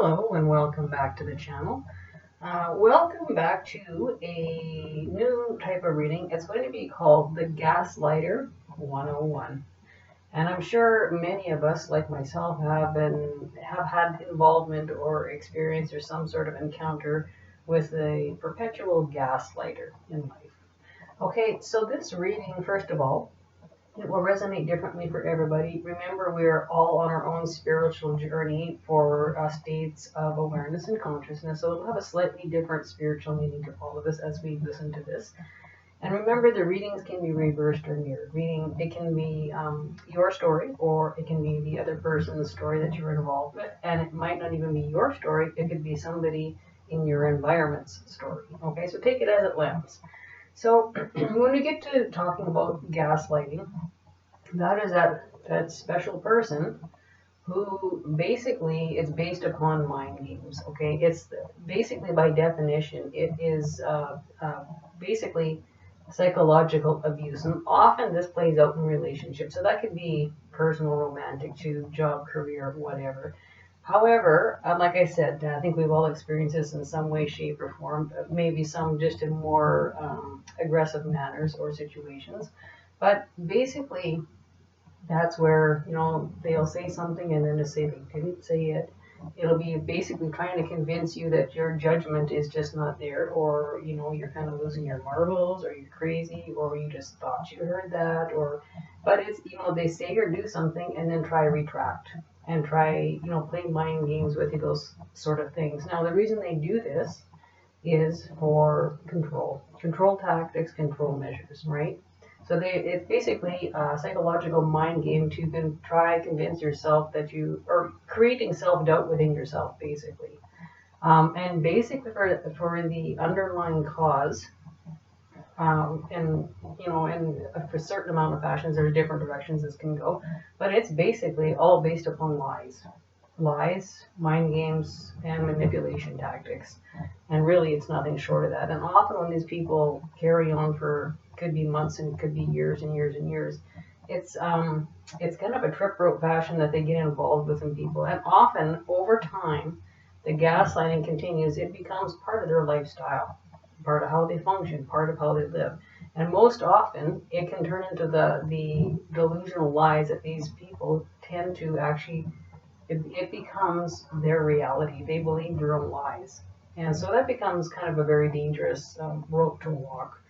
Hello and welcome back to the channel. Welcome back to a new type of reading. It's going to be called the Gaslighter-101. And I'm sure many of us, like myself, have had involvement or experience or some sort of encounter with a perpetual gaslighter in life. Okay, so this reading, first of all, it will resonate differently for everybody. Remember, we're all on our own spiritual journey for states of awareness and consciousness, so it'll have a slightly different spiritual meaning to all of us as we listen to this. And remember, the readings can be reversed or mirrored. Meaning, it can be your story, or it can be the other person's story that you're involved with, and it might not even be your story. It could be somebody in your environment's story. Okay, so take it as it lands. So when we get to talking about gaslighting, that is that special person who basically it's based upon mind games. Okay, it's basically by definition it is basically psychological abuse, and often this plays out in relationships. So that could be personal, romantic, to job, career, whatever. However, like I said, I think we've all experienced this in some way, shape, or form, maybe some just in more aggressive manners or situations. But basically, that's where, they'll say something and then to say they didn't say it. It'll be basically trying to convince you that your judgment is just not there, or, you're kind of losing your marbles, or you're crazy, or you just thought you heard that, but it's, they say or do something and then try to retract and try, play mind games with you, those sort of things. Now, the reason they do this is for control tactics, control measures, right? So it's basically a psychological mind game to try to convince yourself that you are creating self-doubt within yourself, basically. And basically for the underlying cause, and for a certain amount of fashions, there's different directions this can go, but it's basically all based upon lies, mind games, and manipulation tactics. And really, it's nothing short of that. And often when these people carry on for, could be months and could be years and years and years, it's kind of a trip rope fashion that they get involved with in people. And often, over time, the gaslighting continues. It becomes part of their lifestyle, part of how they function, part of how they live. And most often, it can turn into the delusional lies that these people tend to actually, it becomes their reality. They believe their own lies. And so that becomes kind of a very dangerous rope to walk.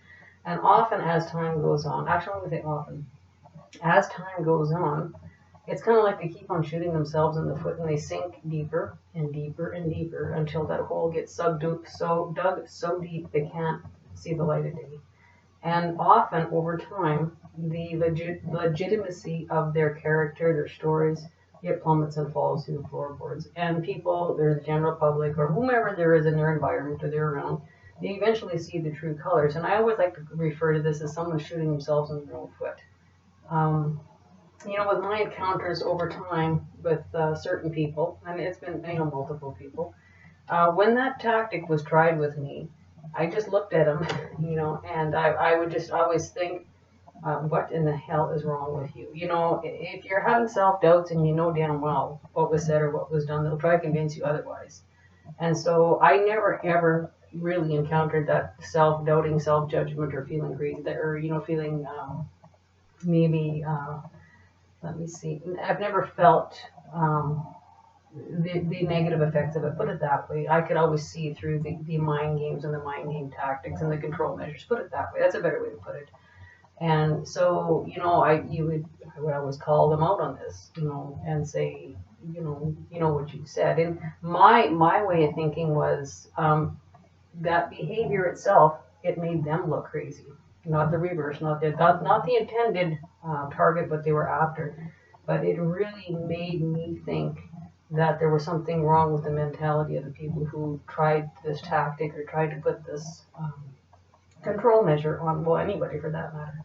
And often as time goes on, actually, let me say often, as time goes on, it's kind of like they keep on shooting themselves in the foot, and they sink deeper and deeper and deeper until that hole gets dug so deep they can't see the light of day. And often, over time, the legitimacy of their character, their stories, it plummets and falls through the floorboards. And people, the general public, or whomever there is in their environment or they're around, they eventually see the true colors. And I always like to refer to this as someone shooting themselves in their own foot. With my encounters over time with certain people, and it's been, multiple people, when that tactic was tried with me, I just looked at them, and I would just always think, what in the hell is wrong with you? If you're having self-doubts and you know damn well what was said or what was done, they'll try to convince you otherwise. And so I never, ever really encountered that self-doubting, self-judgment, or feeling crazy, or, feeling maybe, let me see, I've never felt the negative effects of it, put it that way. I could always see through the mind games and the mind game tactics and the control measures, put it that way. That's a better way to put it. And so, I would always call them out on this, and say, what you said. And my way of thinking was that behavior itself, it made them look crazy, not the reverse, not the intended target, what they were after, but it really made me think that there was something wrong with the mentality of the people who tried this tactic or tried to put this control measure on, well, anybody for that matter.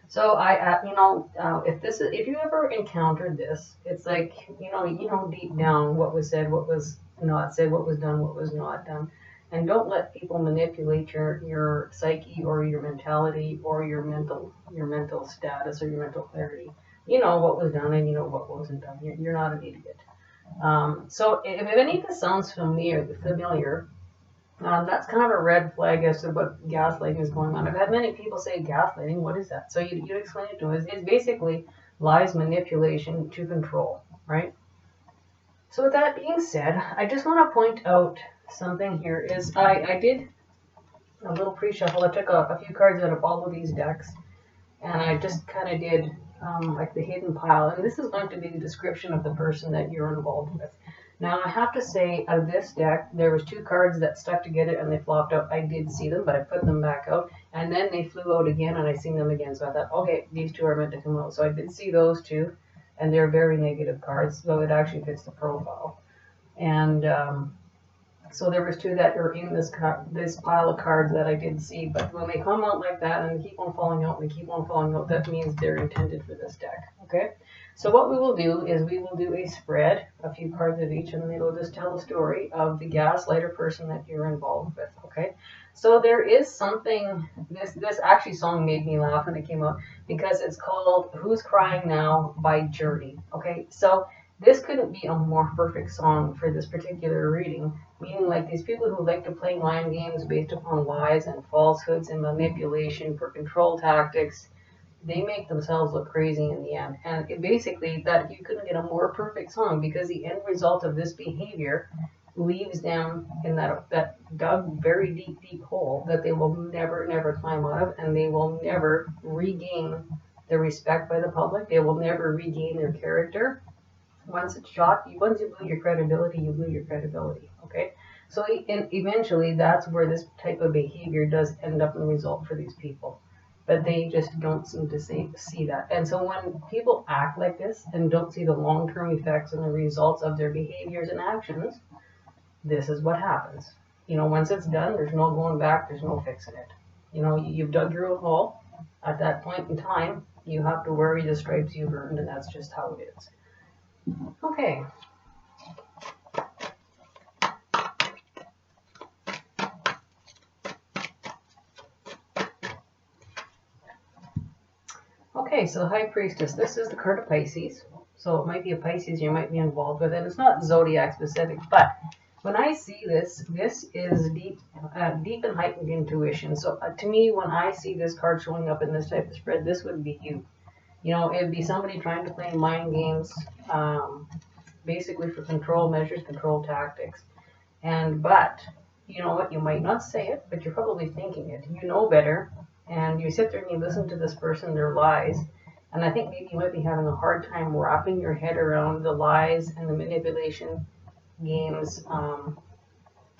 So if you ever encountered this, it's like, deep down what was said, what was not said, what was done, what was not done. And don't let people manipulate your psyche or your mentality or your mental status or your mental clarity. You know what was done and you know what wasn't done. You're not an idiot. So if any of this sounds familiar, that's kind of a red flag as to what gaslighting is going on. I've had many people say, gaslighting, what is that? So you explain it to them. It's basically lies, manipulation to control, right? So with that being said, I just want to point out something here is I did a little pre-shuffle. I took a few cards out of all of these decks, and I just kind of did like the hidden pile. And this is going to be the description of the person that you're involved with. Now, I have to say, out of this deck, there was 2 cards that stuck together and they flopped out. I did see them, but I put them back out. And then they flew out again, and I seen them again. So I thought, okay, these 2 are meant to come out. So I did see those 2, and they're very negative cards, so it actually fits the profile. And so there was 2 that are in this pile of cards that I did see, but when they come out like that and they keep on falling out and they keep on falling out, that means they're intended for this deck, okay? So what we will do is we will do a spread, a few cards of each, and then it'll just tell the story of the gaslighter person that you're involved with, okay? So there is something, this actually song made me laugh when it came out, because it's called Who's Crying Now by Journey, okay? So this couldn't be a more perfect song for this particular reading, meaning like these people who like to play mind games based upon lies and falsehoods and manipulation for control tactics, they make themselves look crazy in the end. And basically that you couldn't get a more perfect song, because the end result of this behavior leaves them in that dug very deep hole that they will never climb out of, and they will never regain the respect by the public. They will never regain their character. Once it's shot, once you lose your credibility, you lose your credibility, okay? So eventually, that's where this type of behavior does end up in the result for these people. But they just don't seem to see that. And so when people act like this and don't see the long-term effects and the results of their behaviors and actions, this is what happens. You know, once it's done, there's no going back, there's no fixing it. You know, you've dug your own hole. At that point in time, you have to worry the stripes you've earned, and that's just how it is. Okay. Okay, so High Priestess. This is the card of Pisces. So it might be a Pisces you might be involved with, and it's not zodiac specific, but when I see this, this is deep and heightened intuition. So to me, when I see this card showing up in this type of spread, this would be you. You know, it'd be somebody trying to play mind games, basically for control measures, control tactics. But, you know what, you might not say it, but you're probably thinking it. You know better, and you sit there and you listen to this person, their lies, and I think maybe you might be having a hard time wrapping your head around the lies and the manipulation games,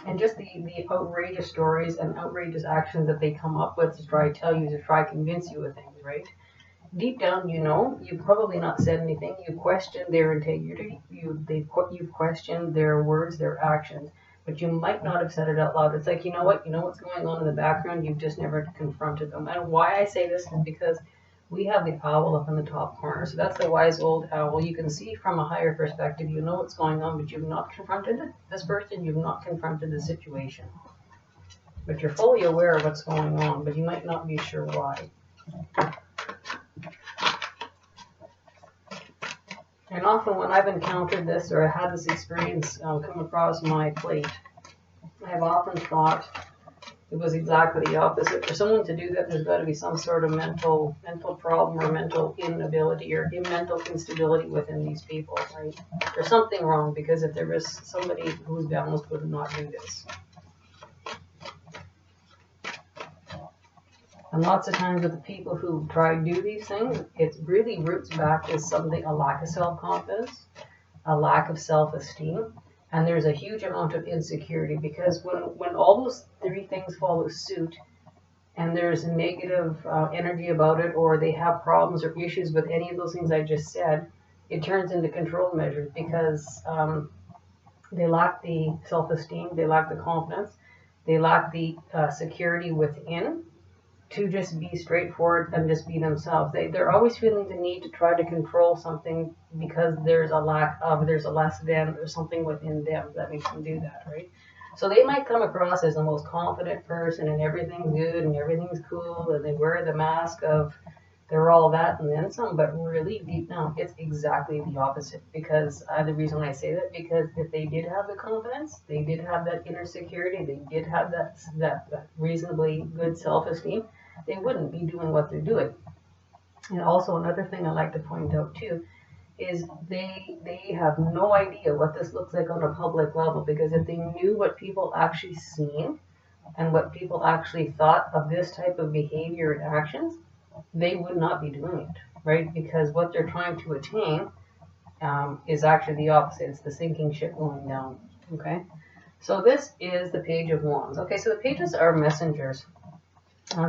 and just the outrageous stories and outrageous actions that they come up with to try to tell you, to try to convince you of things, right? Deep down, you know, you've probably not said anything. You questioned their integrity. You've questioned their words, their actions, but you might not have said it out loud. It's like, you know what? You know what's going on in the background. You've just never confronted them. And why I say this is because we have the owl up in the top corner. So that's the wise old owl. You can see from a higher perspective. You know what's going on, but you've not confronted this person. You've not confronted the situation. But you're fully aware of what's going on, but you might not be sure why. And often when I've encountered this or had this experience come across my plate, I've often thought it was exactly the opposite. For someone to do that, there's got to be some sort of mental problem or mental inability or mental instability within these people, right? There's something wrong, because if there was somebody who's balanced would not do this. And lots of times with the people who try to do these things, it really roots back as something, a lack of self-confidence, a lack of self-esteem, and there's a huge amount of insecurity, because when all those 3 things follow suit, and there's negative energy about it, or they have problems or issues with any of those things I just said, it turns into control measures, because they lack the self-esteem, they lack the confidence, they lack the security within, to just be straightforward and just be themselves. They're always feeling the need to try to control something because there's a lack of, there's a less than, or something within them that makes them do that, right? So they might come across as the most confident person and everything's good and everything's cool, and they wear the mask of They're all that and then some, but really deep down, it's exactly the opposite. Because the reason I say that, because if they did have the confidence, they did have that inner security, they did have that reasonably good self-esteem, they wouldn't be doing what they're doing. And also another thing I like to point out too is they have no idea what this looks like on a public level, because if they knew what people actually seen and what people actually thought of this type of behavior and actions, they would not be doing it, right? Because what they're trying to attain is actually the opposite. It's the sinking ship going down, okay? So this is the Page of Wands. Okay, so the pages are messengers.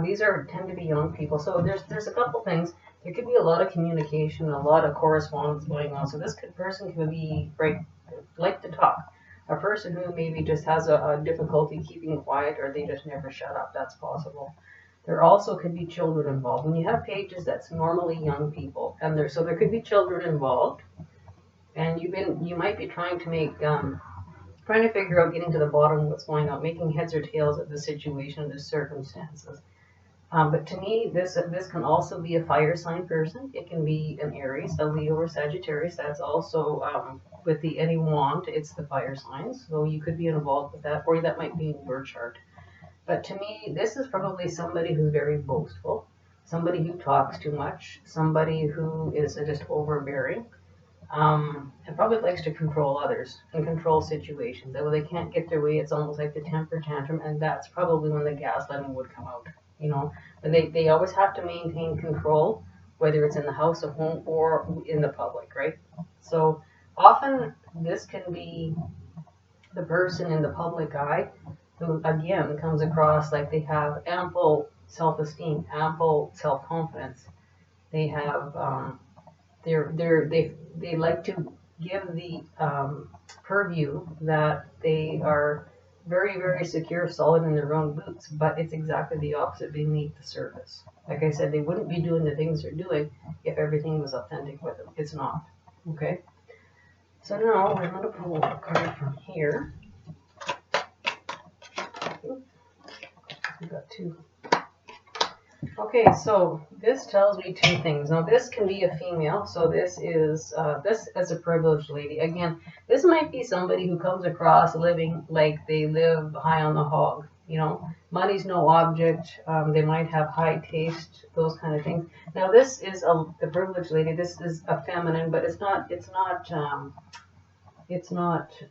These tend to be young people. So there's a couple things. There could be a lot of communication, a lot of correspondence going on. So this person could be, right, like to talk. A person who maybe just has a difficulty keeping quiet, or they just never shut up. That's possible. There also could be children involved. When you have pages, that's normally young people, and there could be children involved, and you might be trying to figure out, getting to the bottom of what's going on, making heads or tails of the situation, the circumstances. But to me, this can also be a fire sign person. It can be an Aries, a Leo, or Sagittarius. That's also with the any wand, it's the fire signs. So you could be involved with that, or that might be in your chart. But to me, this is probably somebody who's very boastful, somebody who talks too much, somebody who is just overbearing, and probably likes to control others and control situations. And when they can't get their way, it's almost like the temper tantrum, and that's probably when the gaslighting would come out. But they always have to maintain control, whether it's in the house, a home, or in the public, right? So often this can be the person in the public eye who, again, comes across like they have ample self-esteem, ample self-confidence. They have, they like to give the purview that they are very, very secure, solid in their own boots, but it's exactly the opposite beneath the surface. Like I said, they wouldn't be doing the things they're doing if everything was authentic with them. It's not. Okay? So now I'm going to pull a card from here. We got two. Okay, so this tells me two things. Now this can be a female, so this is this as a privileged lady. Again, this might be somebody who comes across living like they live high on the hog. Money's no object. They might have high taste, those kind of things. Now this is the privileged lady. This is a feminine, but it's not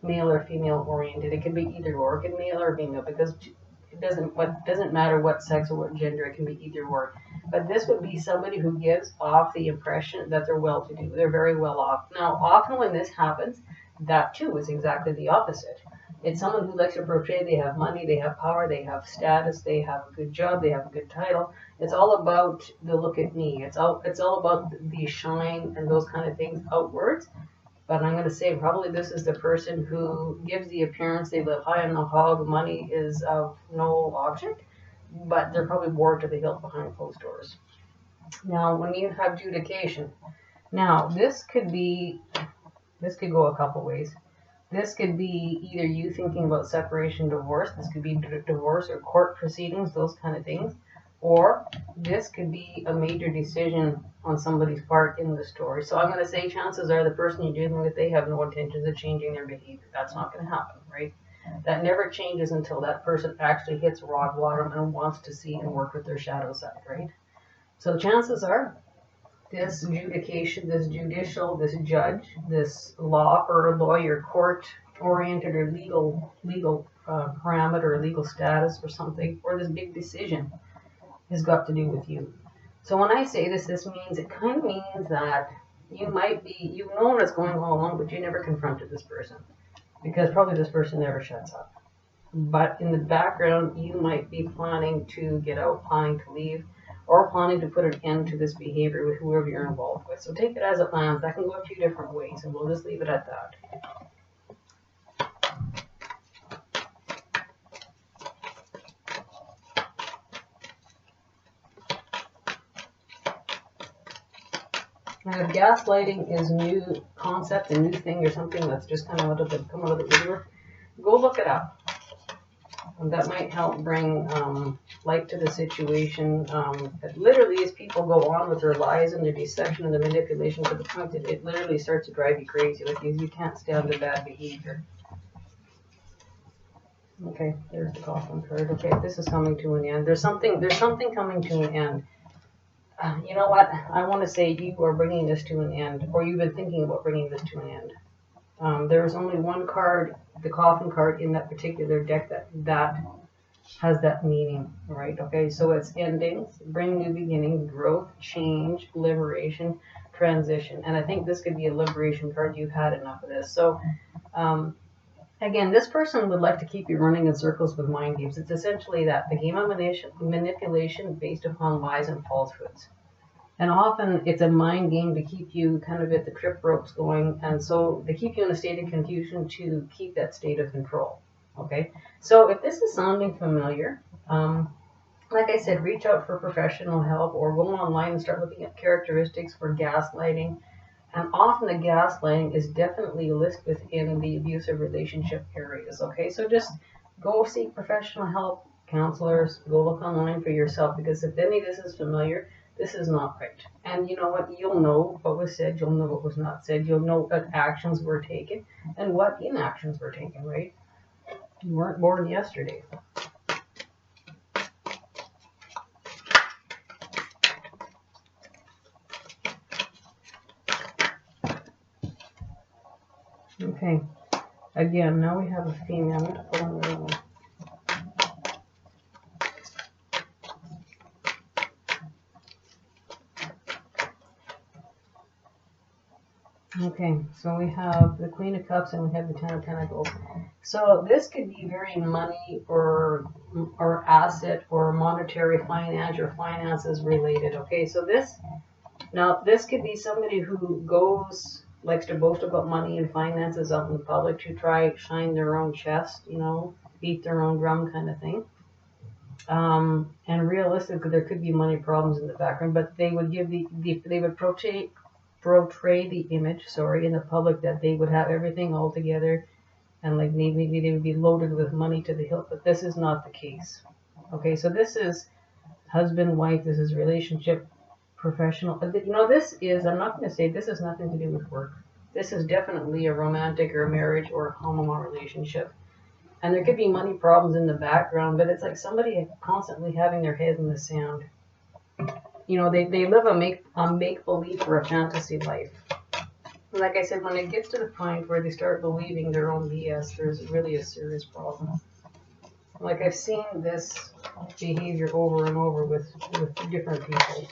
male or female oriented. It can be either or. It can be male or female, because it doesn't matter what sex or what gender. It can be either or. But this would be somebody who gives off the impression that they're well-to-do. They're very well off. Now, often when this happens, that too is exactly the opposite. It's someone who likes to portray they have money, they have power, they have status, they have a good job, they have a good title. It's all about the look at me. It's all about the shine and those kind of things outwards. But I'm going to say probably this is the person who gives the appearance they live high on the hog, money is of no object, but they're probably bored to the hilt behind closed doors. Now, when you have judication, now this could go a couple ways. This could be either you thinking about separation, divorce. This could be divorce or court proceedings, those kind of things. Or this could be a major decision on somebody's part in the story. So I'm going to say chances are the person you're dealing with, they have no intentions of changing their behavior. That's not going to happen, right? That never changes until that person actually hits rock bottom and wants to see and work with their shadow side, right? So chances are this adjudication, this judicial, this judge, this law or lawyer, court-oriented or legal parameter or legal status or something, or this big decision has got to do with you. So when I say this means, it kind of means that you've known what's going on all along, but you never confronted this person, because probably this person never shuts up. But in the background, you might be planning to get out, planning to leave, or planning to put an end to this behavior with whoever you're involved with. So take it as it lands. That can go a few different ways, and we'll just leave it at that. Now, if gaslighting is a new concept, a new thing, or something that's just kind of come out of the woodwork, go look it up. that might help bring light to the situation. Literally, as people go on with their lies and their deception and their manipulation to the point that it literally starts to drive you crazy. Like you can't stand the bad behavior. Okay, there's the coffin card. Okay, this is coming to an end. There's something coming to an end. You know what? I want to say you are bringing this to an end, or you've been thinking about bringing this to an end. There is only one card, the coffin card, in that particular deck that has that meaning, right? Okay, so it's endings, bring new beginnings, growth, change, liberation, transition. And I think this could be a liberation card. You've had enough of this. So, again, this person would like to keep you running in circles with mind games. It's essentially that, the game of manipulation based upon lies and falsehoods. And often it's a mind game to keep you kind of at the trip ropes going. And so they keep you in a state of confusion to keep that state of control. Okay, so if this is sounding familiar, like I said, reach out for professional help or go online and start looking at characteristics for gaslighting. And often the gaslighting is definitely listed within the abusive relationship areas. Okay, so just go seek professional help, counselors, go look online for yourself, because if any of this is familiar, this is not right. And you know what? You'll know what was said, you'll know what was not said, you'll know what actions were taken and what inactions were taken, right? You weren't born yesterday. Okay, again, now we have a female. I'm going to pull another one. Okay, so we have the Queen of Cups and we have the Ten of Pentacles. So this could be very money or asset or monetary finance or finances related. Okay, so this could be somebody who likes to boast about money and finances out in public to try shine their own chest, you know, beat their own drum kind of thing. And realistically, there could be money problems in the background, but they would give they would portray the image, in the public, that they would have everything all together and like maybe they would be loaded with money to the hilt, but this is not the case. Okay, so this is husband, wife, this is relationship, professional. You know, this is, I'm not going to say this has nothing to do with work. This is definitely a romantic or a marriage or a common law relationship. And there could be money problems in the background, but it's like somebody constantly having their head in the sand. You know, they live a make-believe or a fantasy life. Like I said, when it gets to the point where they start believing their own BS, there's really a serious problem. Like, I've seen this behavior over and over with different people.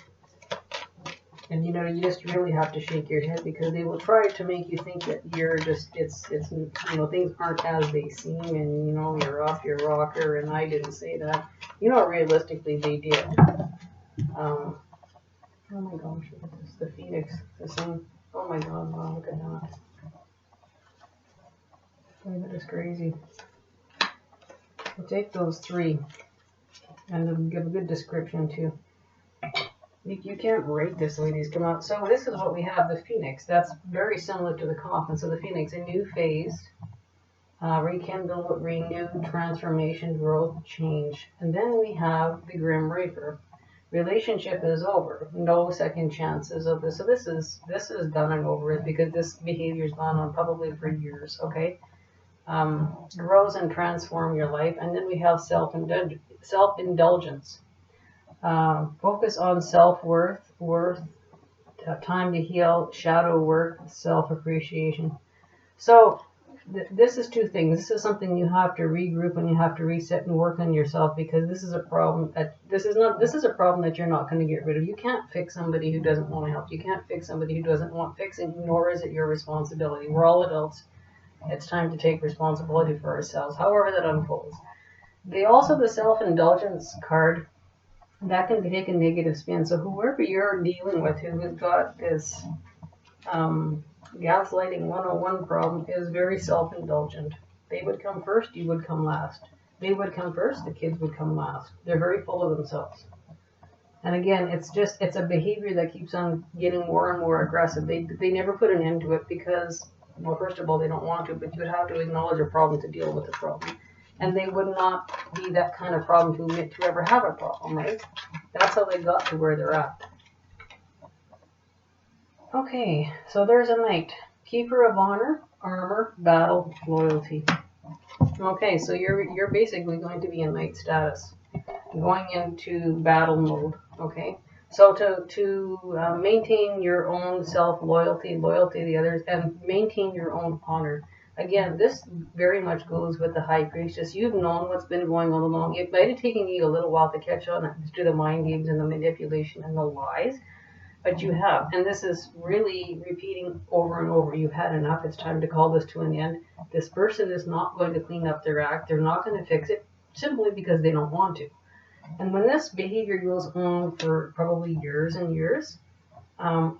And, you know, you just really have to shake your head, because they will try to make you think that you're just, it's you know, things aren't as they seem, and, you know, you're off your rocker, and I didn't say that. You know, realistically, they did. Oh my gosh, look at this. The Phoenix, the same. Oh my god, wow, look at that. Oh, that is crazy. We'll take those three, and it'll give a good description too. You can't rate this the way these come out. So this is what we have, the Phoenix. That's very similar to the Coffin. So the Phoenix, a new phase, rekindle, renew, transformation, growth, change. And then we have the Grim Reaper. Relationship is over. No second chances of this. So this is done and over with, because this behavior's gone on probably for years, okay? Grows and transform your life. And then we have self-indulgence. Focus on self-worth, time to heal, shadow work, self-appreciation. So this is two things. This is something you have to regroup and you have to reset and work on yourself, because this is a problem this is a problem that you're not going to get rid of. You can't fix somebody who doesn't want to help. You can't fix somebody who doesn't want fixing, nor is it your responsibility. We're all adults. It's time to take responsibility for ourselves, however that unfolds. The self-indulgence card, that can take a negative spin. So whoever you're dealing with who has got this Gaslighting 101 problem is very self-indulgent. They would come first, you would come last. They would come first, the kids would come last. They're very full of themselves. And again, it's a behavior that keeps on getting more and more aggressive. They never put an end to it, because, well, first of all, they don't want to, but you would have to acknowledge a problem to deal with the problem. And they would not be that kind of problem to admit to ever have a problem, right? That's how they got to where they're at. Okay, so there's a knight. Keeper of honor, armor, battle, loyalty. Okay, so you're basically going to be in knight status, going into battle mode. Okay, so to maintain your own self loyalty, loyalty to the others, and maintain your own honor. Again, this very much goes with the high priestess. You've known what's been going on along. It might have taken you a little while to catch on to the mind games and the manipulation and the lies, but you have. And this is really repeating over and over. You've had enough. It's time to call this to an end. This person is not going to clean up their act. They're not going to fix it simply because they don't want to. And when this behavior goes on for probably years and years,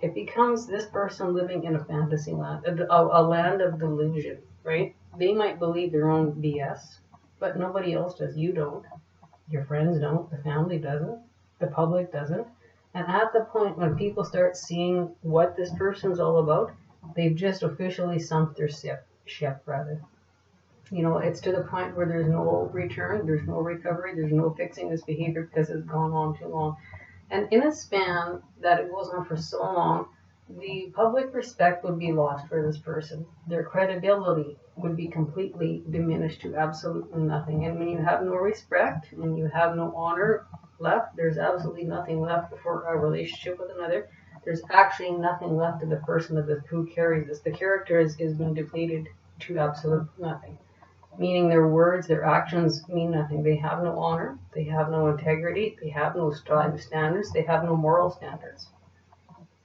it becomes this person living in a fantasy land, a land of delusion, right? They might believe their own BS, but nobody else does. You don't. Your friends don't. The family doesn't. The public doesn't. And at the point when people start seeing what this person's all about, they've just officially sunk their ship, rather. You know, it's to the point where there's no return, there's no recovery, there's no fixing this behavior because it's gone on too long. And in a span that it goes on for so long, the public respect would be lost for this person. Their credibility would be completely diminished to absolutely nothing. And when you have no respect and you have no honor left, there's absolutely nothing left for a relationship with another. There's actually nothing left of the person who carries this. The character is being depleted to absolute nothing. Meaning their words, their actions mean nothing. They have no honor, they have no integrity, they have no standards, they have no moral standards.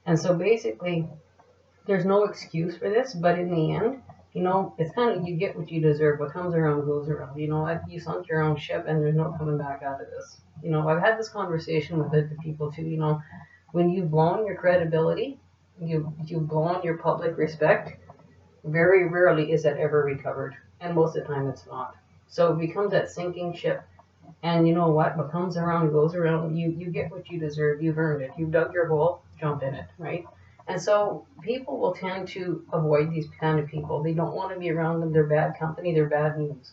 And so basically, there's no excuse for this, but in the end, you know, it's kind of, you get what you deserve. What comes around goes around. You know, you sunk your own ship and there's no coming back out of this. You know, I've had this conversation with other people too. You know, when you've blown your credibility, you've blown your public respect, very rarely is that ever recovered. And most of the time it's not. So it becomes that sinking ship. And you know what? What comes around goes around. You get what you deserve. You've earned it. You've dug your hole, jump in it, right? And so people will tend to avoid these kind of people. They don't want to be around them. They're bad company. They're bad news.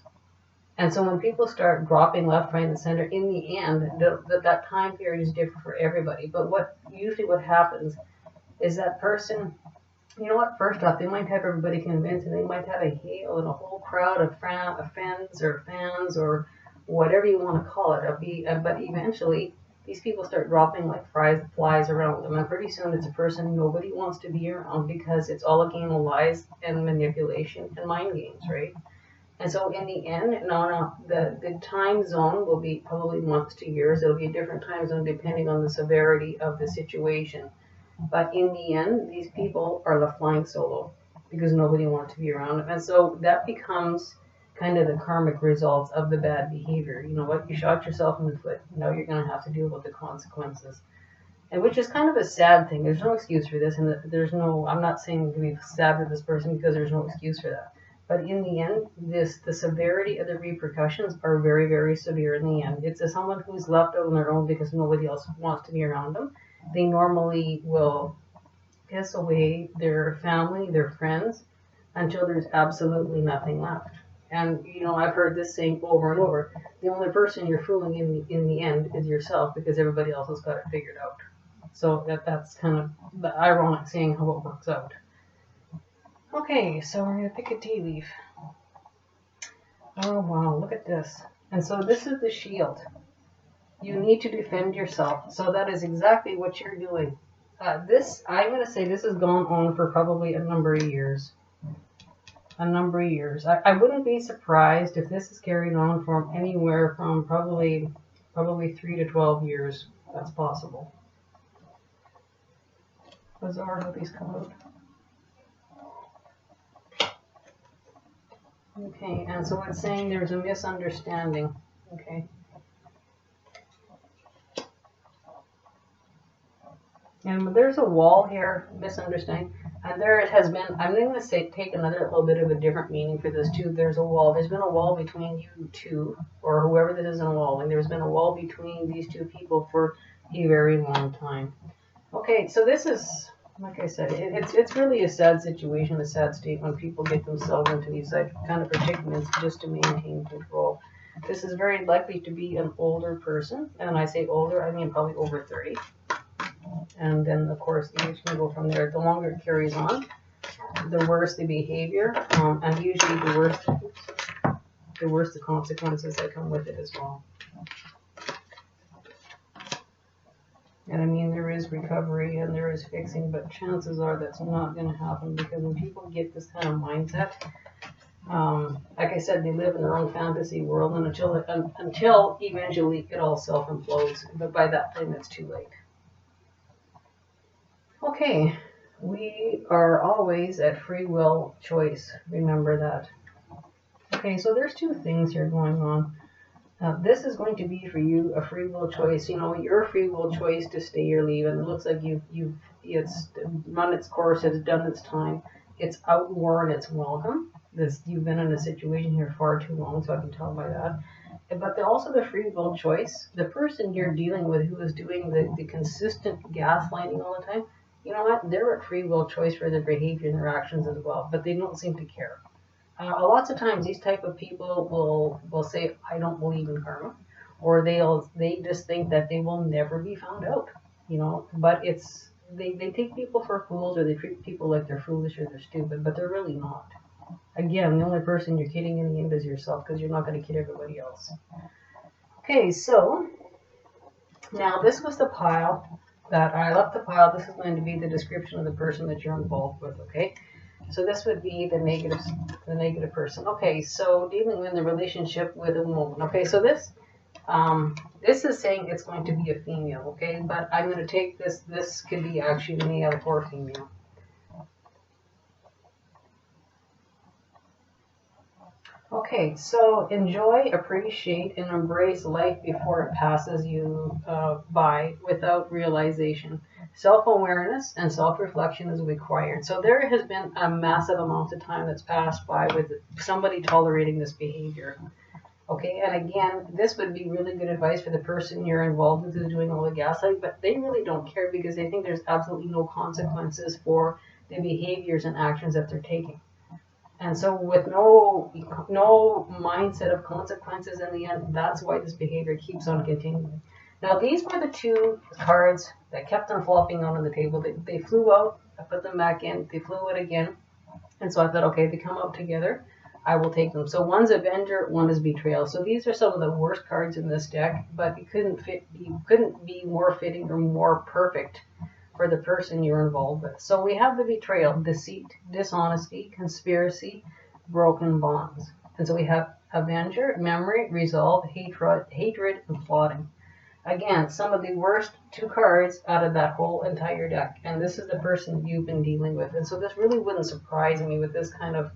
And so when people start dropping left, right, and center, in the end, that time period is different for everybody. But what happens is that person, you know what, first off, they might have everybody convinced, and they might have a hail and a whole crowd of friends or fans or whatever you want to call it. But eventually, these people start dropping like flies around them. And pretty soon it's a person nobody wants to be around because it's all a game of lies and manipulation and mind games, right? And so in the end, the time zone will be probably months to years. It'll be a different time zone depending on the severity of the situation. But in the end, these people are left flying solo because nobody wants to be around them. And so that becomes kind of the karmic results of the bad behavior. You know what? You shot yourself in the foot. Now you're going to have to deal with the consequences. And which is kind of a sad thing. There's no excuse for this. And I'm not saying to be sad with this person because there's no excuse for that. But in the end, the severity of the repercussions are very, very severe in the end. It's someone who's left out on their own because nobody else wants to be around them. They normally will piss away their family, their friends, until there's absolutely nothing left. And, you know, I've heard this saying over and over. The only person you're fooling in the end is yourself because everybody else has got it figured out. So that's kind of the ironic saying how it works out. Okay, so we're going to pick a tea leaf. Oh, wow, look at this. And so this is the shield. You need to defend yourself. So that is exactly what you're doing. I'm going to say this has gone on for probably a number of years. I wouldn't be surprised if this is carried on from anywhere from probably 3 to 12 years. That's possible. Bizarre how these come out. Okay, and so it's saying there's a misunderstanding. Okay. And there's a wall here, misunderstanding. And there has been, I'm going to say, take another little bit of a different meaning for this too. There's a wall. There's been a wall between you two, or whoever this is involving. There's been a wall between these two people for a very long time. Okay, so this is, like I said, it's really a sad situation, a sad state when people get themselves into these kind of predicaments just to maintain control. This is very likely to be an older person. And when I say older, I mean probably over 30. And then, of course, the age can go from there. The longer it carries on, the worse the behavior, and usually the worse the consequences that come with it as well. And I mean, there is recovery and there is fixing, but chances are that's not going to happen, because when people get this kind of mindset, like I said, they live in their own fantasy world, and until eventually it all self-implodes. But by that time, it's too late. Okay, we are always at free will choice. Remember that. Okay, so there's two things here going on. This is going to be for you a free will choice. You know, your free will choice to stay or leave, and it looks like it's run its course, it's done its time, it's outworn its welcome. You've been in a situation here far too long, so I can tell by that. But also the free will choice. The person you're dealing with who is doing the consistent gaslighting all the time, you know what? They're at free will choice for their behavior and their actions as well, but they don't seem to care. Lots of times these type of people will say, I don't believe in karma, or they just think that they will never be found out, you know. But they take people for fools, or they treat people like they're foolish or they're stupid, but they're really not. Again, the only person you're kidding in the end is yourself, because you're not going to kid everybody else. Okay, so now this was the pile that I left the pile. This is going to be the description of the person that you're involved with, okay? So this would be the negative person. Okay, so dealing with the relationship with a woman. Okay, so this is saying it's going to be a female, okay? But I'm going to take this could be actually male or female. Okay, so enjoy, appreciate, and embrace life before it passes you by without realization. Self-awareness and self-reflection is required. So there has been a massive amount of time that's passed by with somebody tolerating this behavior. Okay, and again, this would be really good advice for the person you're involved with who's doing all the gaslighting, but they really don't care, because they think there's absolutely no consequences for the behaviors and actions that they're taking. And so with no mindset of consequences in the end, that's why this behavior keeps on continuing. Now, these were the two cards that kept on flopping out on the table. They flew out, I put them back in, they flew out again. And so I thought, okay, they come out together, I will take them. So one's Avenger, one is Betrayal. So these are some of the worst cards in this deck, but you couldn't be more fitting or more perfect for the person you're involved with. So we have the Betrayal, deceit, dishonesty, conspiracy, broken bonds. And so we have Avenger, memory, resolve, hatred, and plotting. Again, some of the worst two cards out of that whole entire deck. And this is the person you've been dealing with. And so this really wouldn't surprise me with this kind of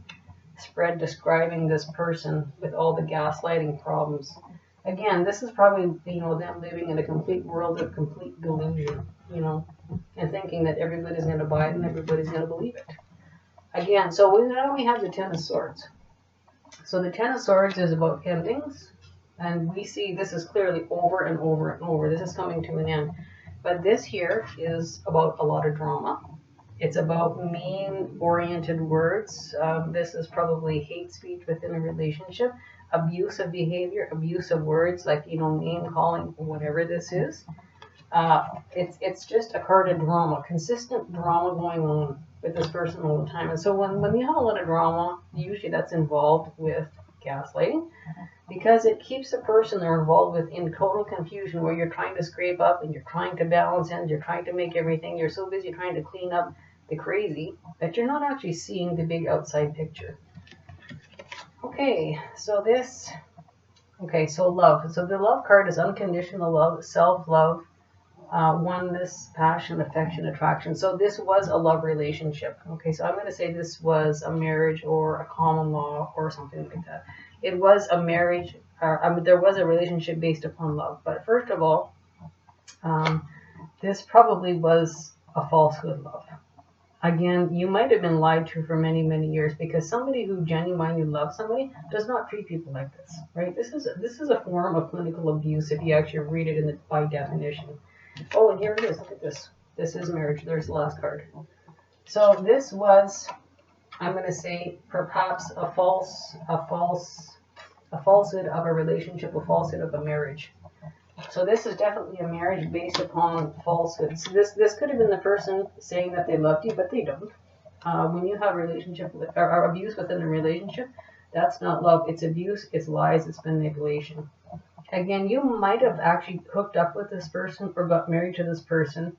spread describing this person with all the gaslighting problems. Again, this is probably, you know, them living in a complete world of complete delusion, you know, and thinking that everybody's going to buy it and everybody's going to believe it. Again, so now we have the Ten of Swords. So the Ten of Swords is about endings, and we see this is clearly over and over and over. This is coming to an end. But this here is about a lot of drama. It's about mean-oriented words. This is probably hate speech within a relationship, abusive behavior, abusive words, like, you know, name-calling, whatever this is. It's just a card of drama, consistent drama going on with this person all the time. And so when you have a lot of drama, usually that's involved with gaslighting, because it keeps the person they're involved with in total confusion, where you're trying to scrape up and you're trying to balance and you're trying to make everything, you're so busy trying to clean up the crazy that you're not actually seeing the big outside picture. Okay, so so love. So the love card is unconditional love, self-love, oneness, passion, affection, attraction. So this was a love relationship. Okay, so I'm going to say this was a marriage or a common law or something like that. It was a marriage, there was a relationship based upon love. But first of all, this probably was a falsehood love. Again, you might have been lied to for many, many years, because somebody who genuinely loves somebody does not treat people like this, right? This is a form of clinical abuse if you actually read it by definition. Oh, and here it is. Look at this. This is marriage. There's the last card. So this was, I'm going to say, perhaps a false a falsehood of a relationship, a falsehood of a marriage. So this is definitely a marriage based upon falsehoods. So this could have been the person saying that they loved you, but they don't. When you have relationship or abuse within a relationship, that's not love. It's abuse. It's lies. It's manipulation. Again, you might have actually hooked up with this person or got married to this person.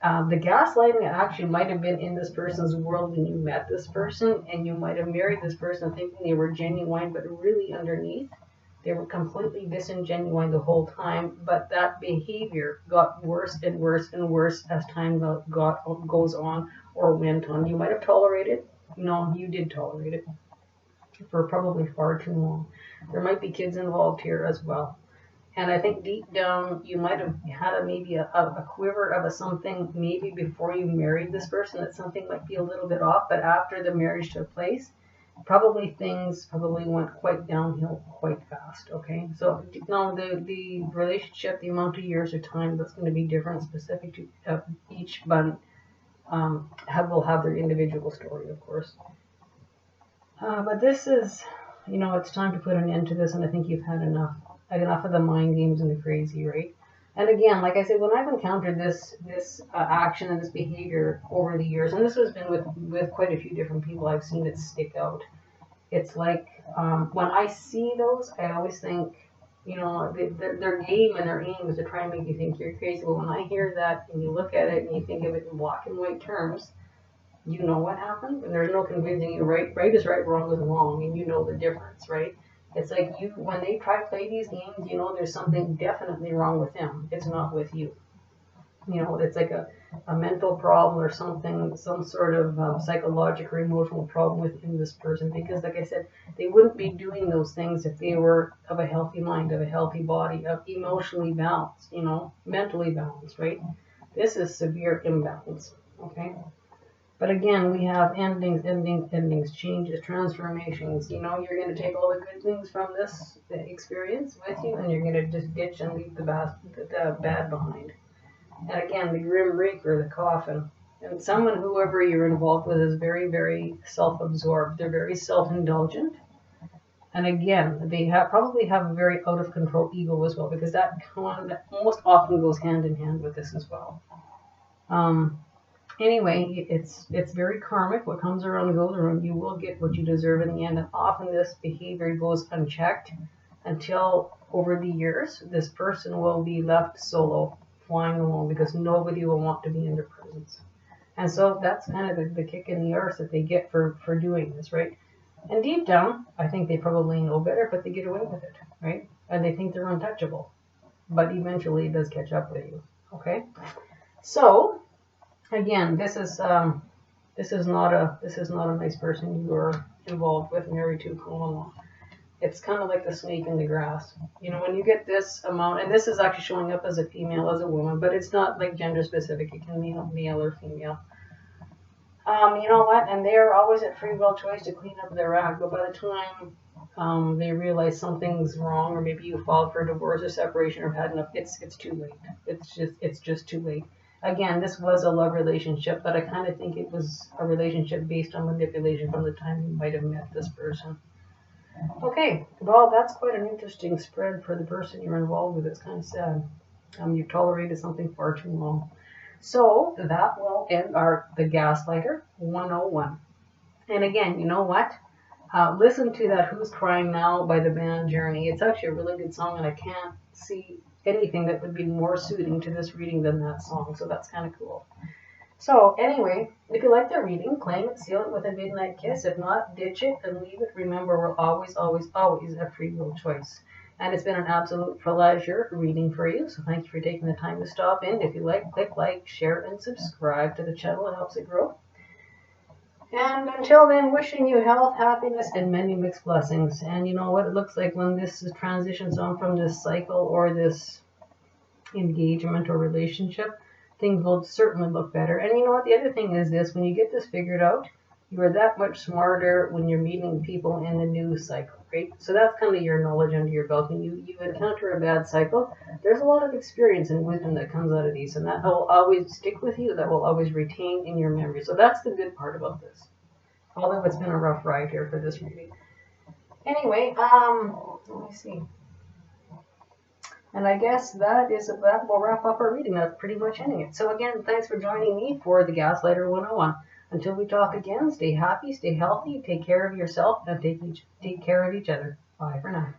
The gaslighting actually might have been in this person's world when you met this person, and you might have married this person thinking they were genuine, but really underneath, they were completely disingenuine the whole time. But that behavior got worse and worse and worse as time goes on or went on. You might have tolerated. No, you did tolerate it for probably far too long. There might be kids involved here as well. And I think deep down, you might have had maybe a quiver of something, maybe before you married this person, that something might be a little bit off. But after the marriage took place, things went quite downhill quite fast. Okay, so now the relationship, the amount of years or time, that's going to be different, specific to each, but will have their individual story, of course. But this is, it's time to put an end to this, and I think you've had enough of the mind games and the crazy, right? And again, like I said, when I've encountered this action and this behavior over the years, and this has been with quite a few different people, I've seen it stick out. It's like when I see those, I always think, their game and their aim is to try and make you think you're crazy. But when I hear that and you look at it and you think of it in black and white terms, you know what happened, and there's no convincing you. Right is right, wrong is wrong, and you know the difference, right? It's like when they try to play these games, there's something definitely wrong with them. It's not with you. It's like a mental problem or something, some sort of psychological or emotional problem within this person. Because, like I said, they wouldn't be doing those things if they were of a healthy mind, of a healthy body, of emotionally balanced, mentally balanced, right? This is severe imbalance, okay? But again, we have endings, changes, transformations. You're going to take all the good things from this experience with you, and you're going to just ditch and leave the bad behind. And again, the Grim Reaper, the coffin. And whoever you're involved with, is very, very self-absorbed. They're very self-indulgent. And again, they probably have a very out-of-control ego as well, because that most often goes hand in hand with this as well. Anyway, it's very karmic. What comes around goes around. You will get what you deserve in the end. And often this behavior goes unchecked until over the years, this person will be left solo, flying alone, because nobody will want to be in their presence. And so that's kind of the kick in the arse that they get for doing this, right? And deep down, I think they probably know better, but they get away with it, right? And they think they're untouchable. But eventually it does catch up with you, okay? So again, this is not a nice person you are involved with, married to, common-law. It's kind of like the snake in the grass. When you get this amount, and this is actually showing up as a female, as a woman, but it's not like gender specific. It can be male or female. You know what? And they are always at free will choice to clean up their act. But by the time they realize something's wrong, or maybe you filed for divorce or separation or had enough, it's too late. It's just too late. Again, this was a love relationship, but I kind of think it was a relationship based on manipulation from the time you might have met this person. Okay, well, that's quite an interesting spread for the person you're involved with. It's kind of sad. You've tolerated something far too long. So that will end the Gaslighter 101. And again, you know what? Listen to that Who's Crying Now by the band Journey. It's actually a really good song, and I can't see anything that would be more suiting to this reading than that song. So that's kind of cool. So anyway, if you like the reading, claim it, seal it with a midnight kiss. If not, ditch it and leave it. Remember, we're always, always, always a free will choice. And it's been an absolute pleasure reading for you. So thank you for taking the time to stop in. If you like, click like, share, and subscribe to the channel. It helps it grow. And until then, wishing you health, happiness, and many mixed blessings. And you know what it looks like when this transitions on from this cycle or this engagement or relationship, things will certainly look better. And you know what? The other thing is this: when you get this figured out, you are that much smarter when you're meeting people in the new cycle, right? So that's kind of your knowledge under your belt. When you encounter a bad cycle, there's a lot of experience and wisdom that comes out of these, and that will always stick with you, that will always retain in your memory. So that's the good part about this, although it's been a rough ride here for this reading. Anyway, let me see. And I guess that will wrap up our reading. That's pretty much ending it. So again, thanks for joining me for the Gaslighter 101. Until we talk again, stay happy, stay healthy, take care of yourself, and take care of each other. Bye for now.